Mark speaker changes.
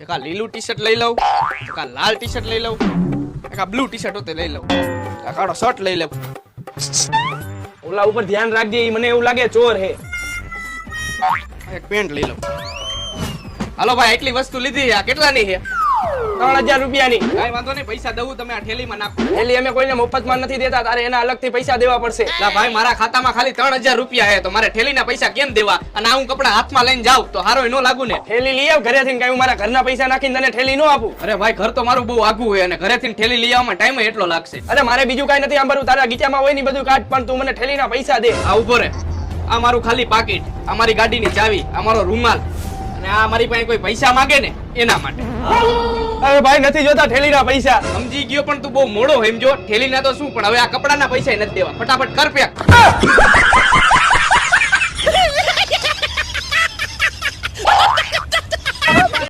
Speaker 1: એક આ લીલું ટી શર્ટ લઈ લઉં, એક આ લાલ ટી શર્ટ લઈ લઉં, એક આ બ્લુ ટી શર્ટ હોતે લઈ લઉં, આ કાળો શર્ટ લઈ લઉં.
Speaker 2: ઓલા ઉપર ધ્યાન રાખજે, ઈ મને એવું લાગે ચોર હે.
Speaker 1: એક પેન્ટ લઈ લઉં. હાલો ભાઈ, એટલી વસ્તુ લીધી. આ કેટલાની છે?
Speaker 2: 3000 રૂપિયાની.
Speaker 1: કાઈ વાંધો નહીં, પૈસા દઉં, તમે આ થેલીમાં નાખો.
Speaker 2: એટલે અમે કોઈને મફતમાં નથી દેતા, તારે એના અલગથી પૈસા દેવા પડશે.
Speaker 1: ના ભાઈ, મારા ખાતામાં ખાલી 3000 રૂપિયા છે, તો મારે થેલીના પૈસા કેમ દેવા? અને આ હું કપડા હાથમાં લઈને જાઉં તો હારો નો લાગુ ને?
Speaker 2: થેલી લઈ આવ ઘરેથી, કઈ હું મારા ઘરના પૈસા નાખીને તને થેલી નો આપું.
Speaker 1: અરે ભાઈ, ઘર તો મારું બહુ આઘું હોય અને ઘરેથી થેલી લઈ આવવામાં ટાઈમ એટલો લાગશે.
Speaker 2: અરે મારે બીજું કઈ નથી આંબરું, તારા ગીચામાં હોય ને બધું કાઢ, પણ તું મને થેલીના પૈસા દે.
Speaker 1: આ ઉભો રે. આ મારું ખાલી પાકીટ, આ મારી ગાડીની ચાવી, આ મારો રૂમાલ, અને આ મારી પાસે કોઈ પૈસા માંગે ને એના માટે.
Speaker 2: અરે ભાઈ, નથી જોતા થેલીના પૈસા.
Speaker 1: સમજી ગયો, પણ તું બહુ મોડો સમજો. થેલીના તો શું, પણ હવે આ કપડાના પૈસા નથી દેવા. ફટાફટ કર પેક.